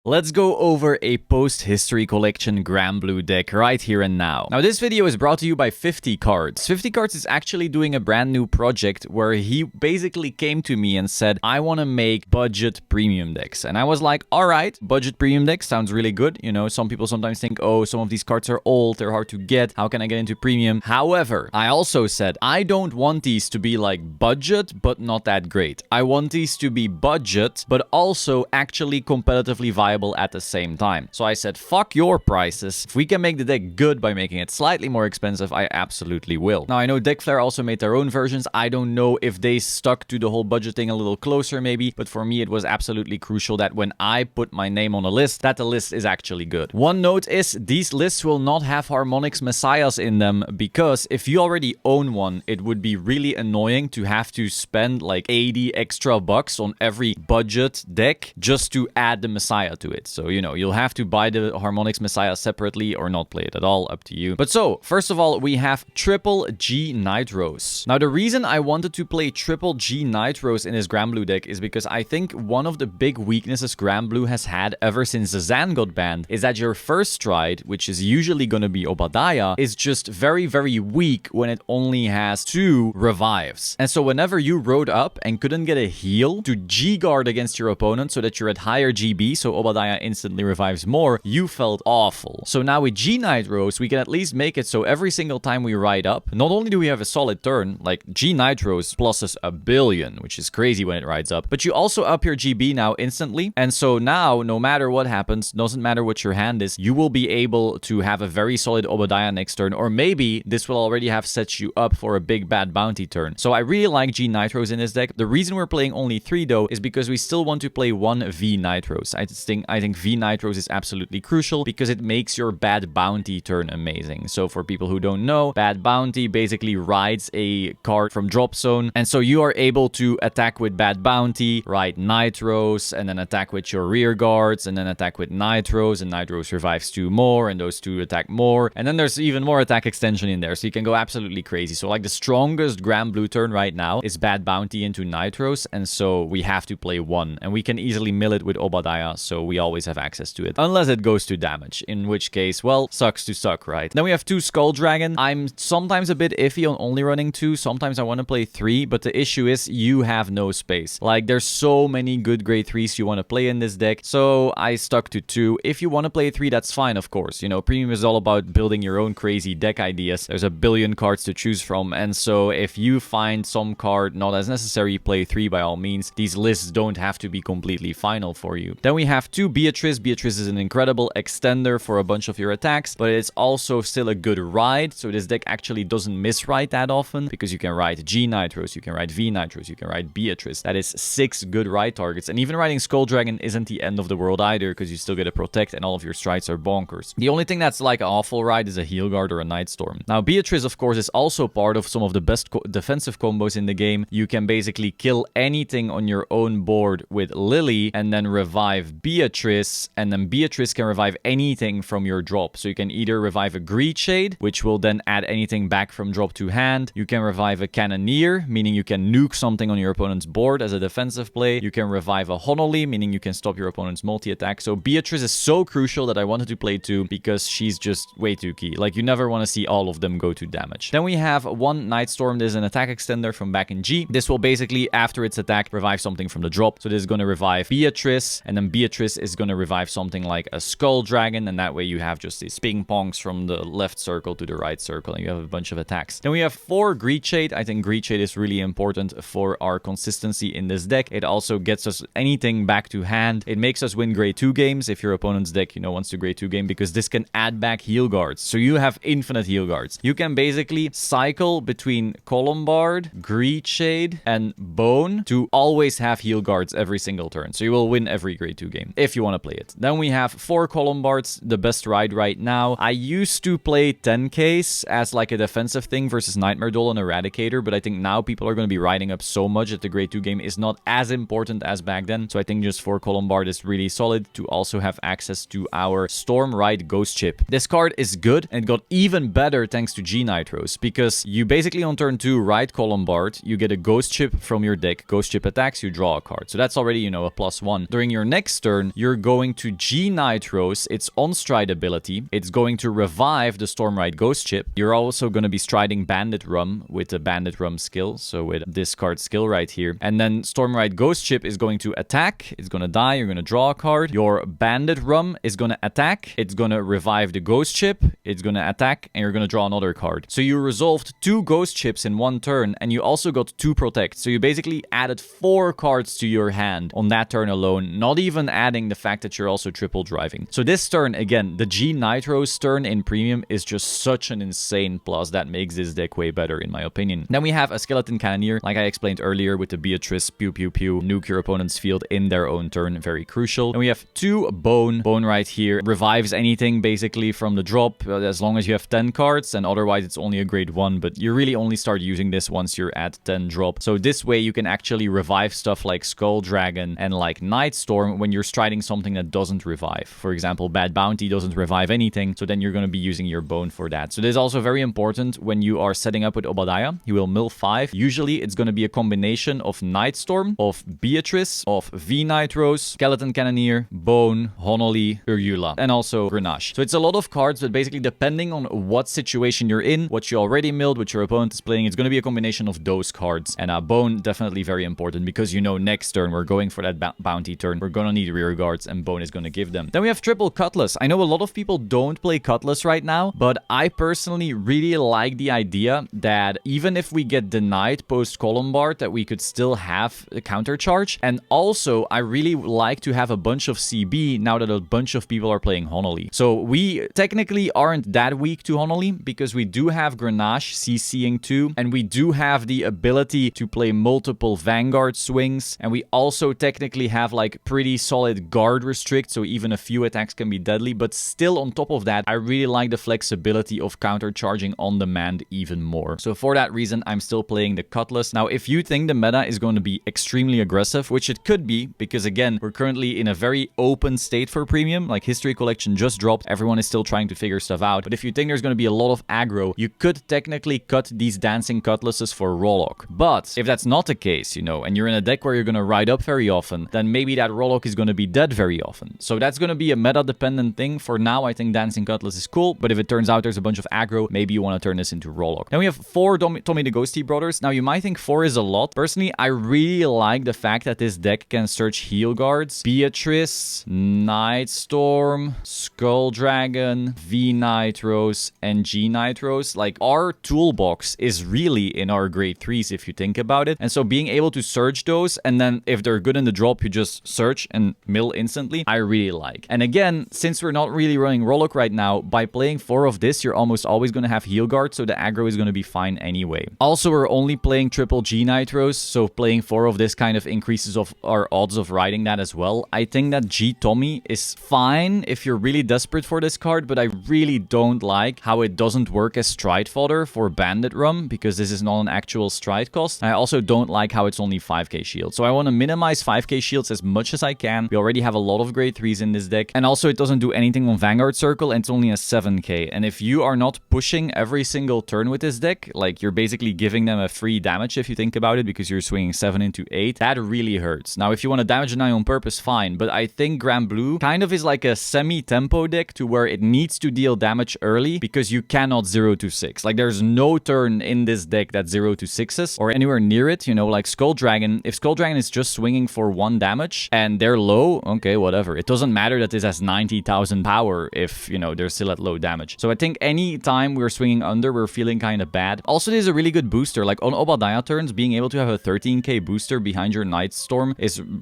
Let's go over a post-history collection Granblue deck right here and now. Now, this video is brought to you by 50 Cards. 50 Cards is actually doing a brand new project where he basically came to me and said, I want to make budget premium decks. And I was like, all right, budget premium decks sounds really good. You know, some people sometimes think, oh, some of these cards are old, they're hard to get. How can I get into premium? However, I also said, I don't want these to be like budget, but not that great. I want these to be budget, but also actually competitively viable at the same time. So I said, fuck your prices. If we can make the deck good by making it slightly more expensive, I absolutely will. Now, I know Deckflare also made their own versions. I don't know if they stuck to the whole budget thing a little closer maybe, but for me, it was absolutely crucial that when I put my name on a list, that the list is actually good. One note is these lists will not have Harmonix Messiahs in them because if you already own one, it would be really annoying to have to spend like 80 extra bucks on every budget deck just to add the Messiah to it. So, you know, you'll have to buy the Harmonix Messiah separately or not play it at all, up to you. But so, first of all, we have Triple G Nitros. Now, the reason I wanted to play Triple G Nitros in his Granblue deck is because I think one of the big weaknesses Granblue has had ever since the Zan got banned is that your first stride, which is usually going to be Obadiah, is just very, very weak when it only has 2 revives. And so whenever you rode up and couldn't get a heal to G-guard against your opponent so that you're at higher GB, so Obadiah instantly revives more, you felt awful. So now with G Nitros, we can at least make it so every single time we ride up, not only do we have a solid turn, like G Nitros pluses 1 billion, which is crazy when it rides up, but you also up your GB now instantly. And so now, no matter what happens, doesn't matter what your hand is, you will be able to have a very solid Obadiah next turn, or maybe this will already have set you up for a big bad bounty turn. So I really like G Nitros in this deck. The reason we're playing only 3 though is because we still want to play 1 V Nitros. I think V Nitros is absolutely crucial because it makes your bad bounty turn amazing. So for people who don't know, bad bounty basically rides a card from drop zone, and so you are able to attack with bad bounty, ride Nitros, and then attack with your rear guards, and then attack with Nitros, and Nitros revives 2 more, and those 2 attack more, and then there's even more attack extension in there, so you can go absolutely crazy. So like the strongest Granblue turn right now is bad bounty into Nitros, and so we have to play 1, and we can easily mill it with Obadiah, so we always have access to it, unless it goes to damage, in which case, well, sucks to suck, right? Then we have 2 Skull Dragon. I'm sometimes a bit iffy on only running 2, sometimes I want to play 3, but the issue is you have no space. Like, there's so many good grade 3s you want to play in this deck, so I stuck to 2. If you want to play 3, that's fine, of course. You know, premium is all about building your own crazy deck ideas. There's 1 billion cards to choose from, and so if you find some card not as necessary, play 3 by all means. These lists don't have to be completely final for you. Then we have 2 Beatrice. Beatrice is an incredible extender for a bunch of your attacks, but it's also still a good ride, so this deck actually doesn't misride that often because you can ride G Nitros, you can ride V Nitros, you can ride Beatrice. That is 6 good ride targets, and even riding Skull Dragon isn't the end of the world either because you still get a protect and all of your strides are bonkers. The only thing that's like an awful ride is a Heal Guard or a Nightstorm. Now, Beatrice, of course, is also part of some of the best defensive combos in the game. You can basically kill anything on your own board with Lily and then revive Beatrice, and then Beatrice can revive anything from your drop. So you can either revive a Greed Shade, which will then add anything back from drop to hand. You can revive a Cannoneer, meaning you can nuke something on your opponent's board as a defensive play. You can revive a Honolly, meaning you can stop your opponent's multi-attack. So Beatrice is so crucial that I wanted to play 2 because she's just way too key. Like, you never want to see all of them go to damage. Then we have 1 Nightstorm. This is an attack extender from back in G. This will basically, after its attack, revive something from the drop. So this is going to revive Beatrice, and then Beatrice is going to revive something like a Skull Dragon, and that way you have just these ping pongs from the left circle to the right circle, and you have a bunch of attacks. Then we have 4 Greed Shade. I think Greed Shade is really important for our consistency in this deck. It also gets us anything back to hand. It makes us win grade 2 games if your opponent's deck, you know, wants to grade 2 game, because this can add back heal guards. So you have infinite heal guards. You can basically cycle between Columbard, Greed Shade, and Bone to always have heal guards every single turn. So you will win every grade 2 game if you want to play it. Then we have 4 Columbards, the best ride right now. I used to play 10Ks as like a defensive thing versus Nightmare Doll and Eradicator, but I think now people are going to be riding up so much that the grade 2 game is not as important as back then. So I think just 4 Columbard is really solid to also have access to our Storm Ride Ghost Chip. This card is good and got even better thanks to G Nitros, because you basically on turn 2 ride Columbard, you get a Ghost Chip from your deck. Ghost Chip attacks, you draw a card. So that's already, you know, a +1. During your next turn, turn, you're going to G-Nitros its on-stride ability. It's going to revive the Stormride Ghost Chip. You're also going to be striding Bandit Rum with the Bandit Rum skill, so with this card skill right here. And then Stormride Ghost Chip is going to attack. It's going to die. You're going to draw a card. Your Bandit Rum is going to attack. It's going to revive the Ghost Chip. It's going to attack, and you're going to draw another card. So you resolved 2 Ghost Chips in one turn, and you also got 2 Protect. So you basically added 4 cards to your hand on that turn alone, not even adding the fact that you're also triple driving. So this turn, again, the G-Nitros turn in Premium is just such an insane plus that makes this deck way better, in my opinion. Then we have a Skeleton Cannoneer, like I explained earlier, with the Beatrice, pew pew pew, nuke your opponent's field in their own turn, very crucial. And we have 2 Bone. Bone right here revives anything basically from the drop, as long as you have 10 cards, and otherwise it's only a grade 1, but you really only start using this once you're at 10 drop. So this way you can actually revive stuff like Skull Dragon and like Nightstorm when you're striding something that doesn't revive. For example, Bad Bounty doesn't revive anything, so then you're going to be using your Bone for that. So this is also very important when you are setting up with Obadiah. You will mill 5. Usually it's going to be a combination of Nightstorm, of Beatrice, of V-Nitros, Skeleton Cannoneer, Bone, Honolly, Urula, and also Grenache. So it's a lot of cards, but basically depending on what situation you're in, what you already milled, what your opponent is playing, it's going to be a combination of those cards. And Bone, definitely very important, because you know next turn we're going for that bounty turn. We're going to need rear guards, and Bone is going to give them. Then we have triple Cutlass. I know a lot of people don't play Cutlass right now, but I personally really like the idea that even if we get denied post Columbard, that we could still have a counter charge. And also, I really like to have a bunch of CB now that a bunch of people are playing Honolly. So we technically aren't that weak to Honolly because we do have Grenache CCing too, and we do have the ability to play multiple Vanguard swings, and we also technically have like pretty solid guard restrict, so even a few attacks can be deadly. But still, on top of that, I really like the flexibility of counter charging on demand even more. So for that reason, I'm still playing the Cutlass. Now, if you think the meta is going to be extremely aggressive, which it could be, because again, we're currently in a very open state for Premium, like History Collection just dropped, everyone is still trying to figure stuff out. But if you think there's going to be a lot of aggro, you could technically cut these Dancing Cutlasses for Rollock. But if that's not the case, you know, and you're in a deck where you're going to ride up very often, then maybe that Rollock is going to be dead very often. So that's going to be a meta-dependent thing. For now, I think Dancing Cutlass is cool, but if it turns out there's a bunch of aggro, maybe you want to turn this into Rollock. Then we have 4 Tommy the Ghosty Brothers. Now, you might think 4 is a lot. Personally, I really like the fact that this deck can search Heal Guards, Beatrice, Nightstorm, Skull Dragon, V-Nitros, and G-Nitros. Like, our toolbox is really in our grade 3s if you think about it. And so being able to search those, and then if they're good in the drop, you just search and mill instantly, I really like. And again, since we're not really running Rollock right now, by playing 4 of this, you're almost always going to have Heal Guard, so the aggro is going to be fine anyway. Also, we're only playing triple G-Nitros, so playing 4 of this kind of increases of our odds of riding that as well. I think that G-Tommy is fine if you're really desperate for this card, but I really don't like how it doesn't work as stride fodder for Bandit Rum, because this is not an actual stride cost. I also don't like how it's only 5k shield. So I want to minimize 5k shields as much as I can. We already have a lot of grade 3s in this deck. And also, it doesn't do anything on Vanguard Circle, and it's only a 7k. And if you are not pushing every single turn with this deck, like you're basically giving them a free damage if you think about it, because you're swinging 7 into 8, that really hurts. Now, if you want to damage an eye on purpose, fine. But I think Granblue kind of is like a semi-tempo deck to where it needs to deal damage early because you cannot 0 to 6. Like, there's no turn in this deck that's 0 to 6s or anywhere near it. You know, like Skull Dragon. If Skull Dragon is just swinging for 1 damage and they're low, okay, whatever. It doesn't matter that this has 90,000 power if, you know, they're still at low damage. So I think any time we're swinging under, we're feeling kind of bad. Also, this is a really good booster. Like, on Obadiah turns, being able to have a 13k booster behind your Nightstorm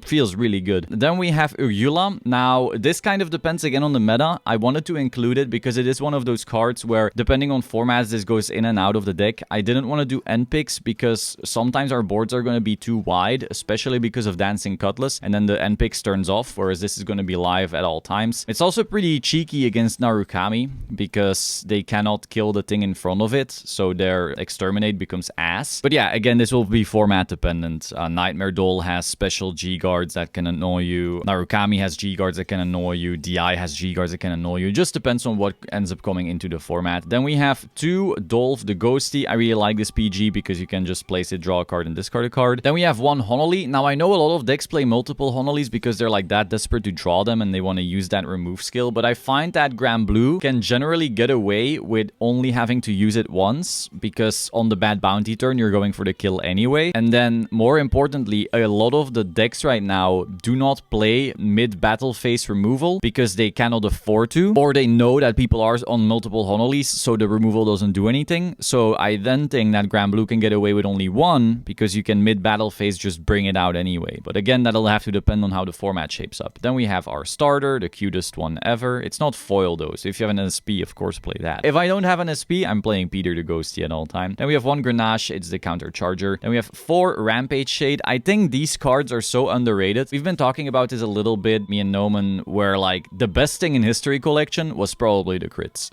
feels really good. Then we have Urula. Now, this kind of depends again on the meta. I wanted to include it because it is one of those cards where, depending on formats, this goes in and out of the deck. I didn't want to do end picks because sometimes our boards are going to be too wide, especially because of Dancing Cutlass, and then the end picks turns off, whereas this is going to be live at all times. It's also pretty cheeky against Narukami because they cannot kill the thing in front of it, so their exterminate becomes ass. But yeah, again, this will be format dependent. Nightmare Doll has special G guards that can annoy you. Narukami has G guards that can annoy you. DI has G guards that can annoy you. It just depends on what ends up coming into the format. Then we have 2 Dolph the Ghosty. I really like this PG because you can just place it, draw a card, and discard a card. Then we have 1 Honolly. Now, I know a lot of decks play multiple Honollies because they're like that that desperate to draw them and they want to use that remove skill. But I find that Granblue can generally get away with only having to use it once, because on the bad bounty turn, you're going for the kill anyway. And then more importantly, a lot of the decks right now do not play mid-battle phase removal because they cannot afford to, or they know that people are on multiple Honolies, so the removal doesn't do anything. So I then think that Granblue can get away with only one, because you can mid-battle phase just bring it out anyway. But again, that'll have to depend on how the format shapes up. Then we have our starter, the cutest one ever. It's not foil though, so if you have an SP, of course play that. If I don't have an SP, I'm playing Peter the Ghosty at all time. Then we have one Grenache, it's the counter charger. Then we have 4 Rampage Shade. I think these cards are so underrated. We've been talking about this a little bit, me and Noman, where like the best thing in History Collection was probably the crits.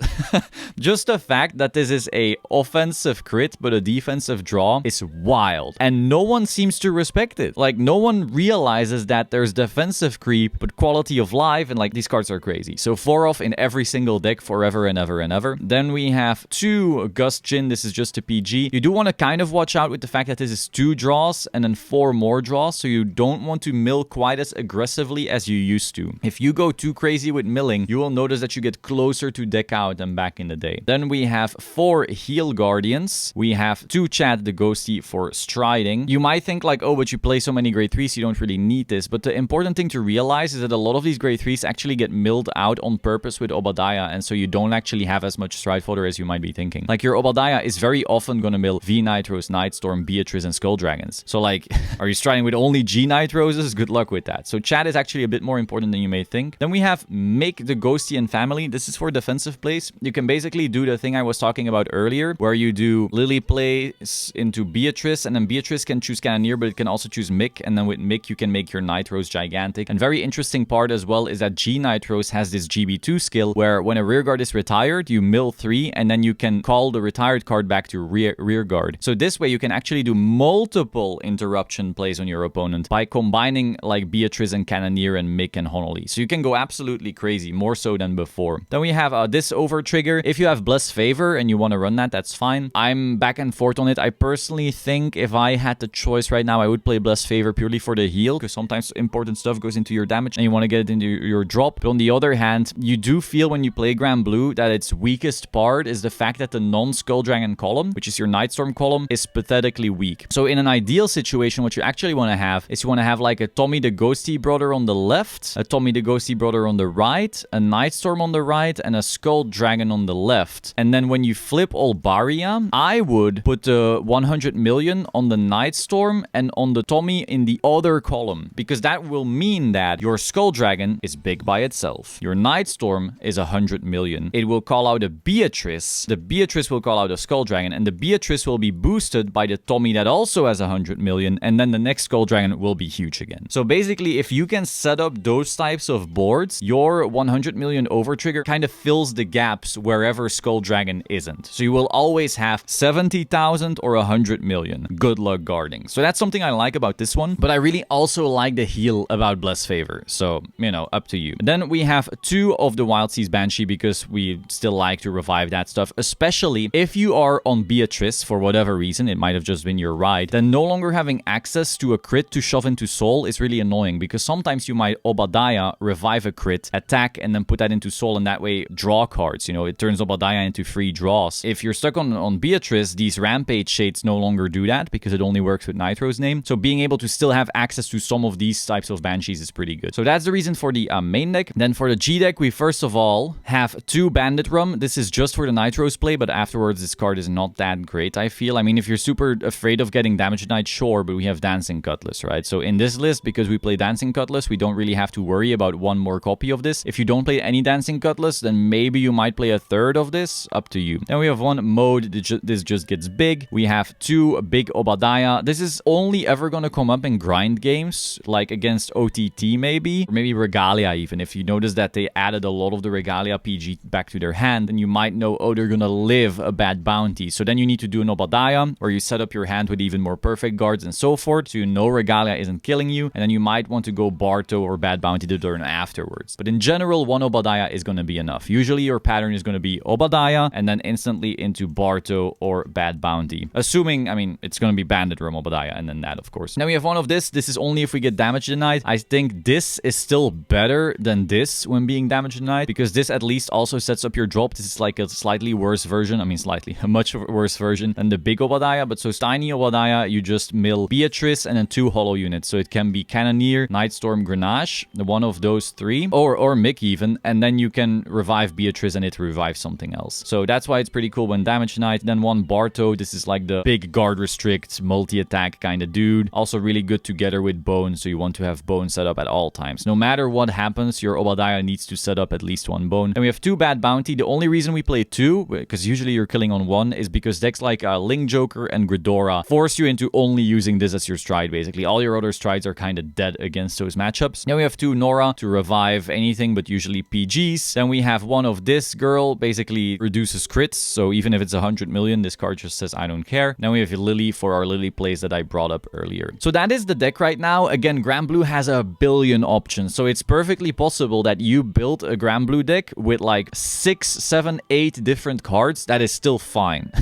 Just the fact that this is a offensive crit but a defensive draw is wild, and no one seems to respect it. Like, no one realizes that there's defensive creep but quality of life, and like these cards are crazy. So 4 off in every single deck forever and ever and ever. Then we have 2 Gust Jin. This is just a PG. You do want to kind of watch out with the fact that this is 2 draws and then 4 more draws, so you don't want to mill quite as aggressively as you used to. If you go too crazy with milling, you will notice that you get closer to deck out than back in the day. Then we have 4 Heal Guardians. We have 2 Chad the Ghosty for striding. You might think like, oh, but you play so many grade 3s, you don't really need this. But the important thing to realize is that a lot of these grade 3s actually get milled out on purpose with Obadiah, and so you don't actually have as much stride fodder as you might be thinking. Like, your Obadiah is very often going to mill V Nitros, Nightstorm, Beatrice, and Skull Dragons. So like, are you striding with only G Nitroses? Good luck with that. So Chad is actually a bit more important than you may think. Then we have Make the Ghosty and Family. This is for defensive plays. You can basically do the thing I was talking about earlier, where you do Lily plays into Beatrice, and then Beatrice can choose Cannoneer, but it can also choose Mick, and then with Mick you can make your Nitros gigantic. And very interesting part as well is that G Nitros has this GB2 skill, where when a rearguard is retired, you mill 3, and then you can call the retired card back to rearguard. So this way you can actually do multiple interruption plays on your opponent by combining like Beatrice and Cannoneer and Mick and Honolly. So you can go absolutely crazy, more so than before. Then we have this over trigger. If you have Blessed Favor and you want to run that, that's fine. I'm back and forth on it. I personally think if I had the choice right now, I would play Blessed Favor purely for the heal, because sometimes important stuff goes into your damage and you want to get it into your drop. But on the other hand, you do feel when you play Granblue that its weakest part is the fact that the non-Skull Dragon column, which is your Nightstorm column, is pathetically weak. So in an ideal situation, what you actually want to have is you want to have like a Tommy the Ghosty brother on the left, a Tommy the Ghosty brother on the right, a Nightstorm on the right, and a Skull Dragon on the left. And then when you flip Olbaria, I would put the 100 million on the Nightstorm and on the Tommy in the other column, because that will mean that your Skull Dragon is big by itself. Your Nightstorm is 100 million. It will call out a Beatrice. The Beatrice will call out a Skull Dragon, and the Beatrice will be boosted by the Tommy that also has 100 million, and then the next Skull Dragon will be huge again. So basically, if you can set up those types of boards, your 100 million over trigger kind of fills the gaps wherever Skull Dragon isn't. So you will always have 70,000 or 100 million. Good luck guarding. So that's something I like about this one, but I really also like the heal about Blessed Favor. So, you know, up to you. Then we have 2 of the Wild Seas Banshee, because we still like to revive that stuff, especially if you are on Beatrice for whatever reason. It might have just been your ride. Then no longer having access to a crit to shove into soul is really annoying, because sometimes you might Obadiah, revive a crit, attack, and then put that into soul, and that way draw cards. You know, it turns Obadiah into free draws. If you're stuck on Beatrice, these Rampage Shades no longer do that, because it only works with Nitro's name. So being able to still have access to some of these types of Banshees is pretty good. So that's the reason for the main deck. Then for the G deck, we first of all have 2 Bandit Rum. This is just for the Nitro's play, but afterwards this card is not that great, I feel. I mean, if you're super afraid of getting damage denied, sure, but we have Dancing Cutlass, right? So in this list, because we play Dancing Cutlass, we don't really have to worry about one more copy of this. If you don't play any Dancing Cutlass, then maybe you might play a third of this, up to you. Then we have 1 mode, this just gets big. We have 2 big Obadiah. This is only ever gonna come up in grind games, like against OTT maybe, or maybe Regalia even. If you notice that they added a lot of the Regalia PG back to their hand, then you might know, oh, they're gonna live a bad bounty. So then you need to do an Obadiah, where you set up your hand with even more perfect guards and so forth, so you know Regalia isn't killing you, and then you might want to go Barto or bad bounty the turn afterwards. But in general, 1 Obadiah is gonna be enough. Usually your pattern is gonna be Obadiah, and then instantly into Barto or bad bounty. Assuming, I mean, it's gonna be Bandit Rum Obadiah, and then that, of course. Now we have 1 of this. This is only if we get damage denied. I think this is still better than this when being damage denied, because this at least also sets up your drop. This is like a slightly worse version. I mean, slightly, a much worse version than the big Obadiah. But so tiny Obadiah, you just mill Beatrice and then 2 holo units. So it can be Cannoneer, Nightstorm, Grenache, one of those 3, or Mick even, and then you can revive Beatrice and it revives something else. So that's why it's pretty cool when damage denied. Then 1 Barto. This is like the big guard restrict, multi-attack kind of dude. Also really good together with Bone, so you want to have Bone set up at all times. No matter what happens, your Obadiah needs to set up at least 1 Bone. And we have 2 Bad Bounty. The only reason we play 2, because usually you're killing on 1, is because decks like Ling Joker and Gridora force you into only using this as your stride, basically. All your other strides are kind of dead against those matchups. Then we have 2 Nora to revive anything, but usually PGs. Then we have 1 of this girl, basically reduces crits, so even if it's 100 million, this card just says I don't care. Then we have Lily for our Lily plays that I brought up earlier. So that is the deck right now. Again, Granblue has a billion options, so it's perfectly possible that you build a Granblue deck with like 6, 7, 8 different cards. That is still fine.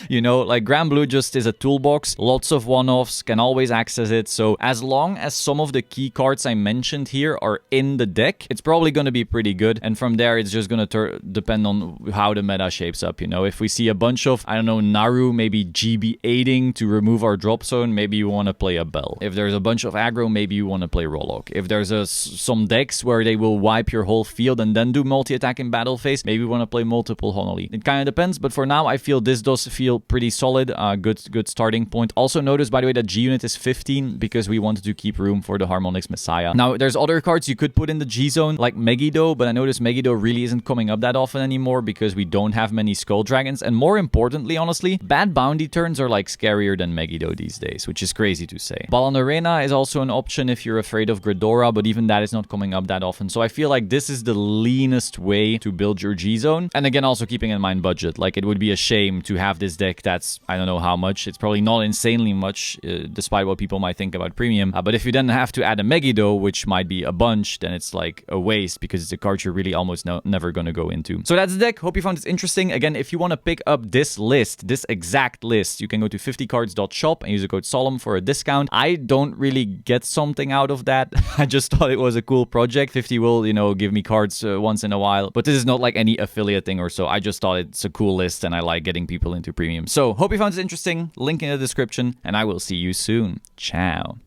You know, like Granblue just is a toolbox, lots of one-offs, can always access it. So as long as some of the key cards I mentioned here are in the deck, it's probably going to be pretty good. And from there, it's just going to depend on how the meta shapes up. You know, if we see a bunch of, I don't know, Naru maybe GB8ing to remove our drop zone, maybe you want to play a Bell. If there's a bunch of aggro, maybe you want to play Rollock. If there's some decks where they will wipe your whole field and then do multi-attack in battle phase, maybe you want to play multiple Honolly. It kind of depends, but for now, I feel this does feel pretty solid. Good starting point. Also notice, by the way, that G unit is 15 because we wanted to keep room for the Harmonix Messiah. Now, there's other cards you could put in the G zone, like Megiddo, but I noticed Megiddo really isn't coming up that often anymore because we don't have many Skull Dragons. And more importantly, honestly, Bad Bounty turns are like scarier than Megiddo these days, which is crazy to say. Balan Arena is also an option if you're afraid of Gridora, but even that is not coming up that often. So I feel like this is the leanest way to build your G zone. And again, also keeping in mind budget. Like, it would be a shame to have this deck that's, I don't know how much. It's probably not insanely much, despite what people might think about premium. But if you then have to add a Megiddo, which might be a bunch, then it's like a waste because it's a card you're really almost never going to go into. So that's the deck. Hope you found this interesting. Again, if you want to pick up this list, this exact list, you can go to 50cards.shop and use the code Solemn for a discount. I don't really get something out of that. I just thought it was a cool project. 50 will, you know, give me cards once in a while, but this is not like any affiliate thing or so. I just thought it's a cool list and I like getting people into premium. So hope you found this interesting. Link in the description and I will see you soon. Ciao.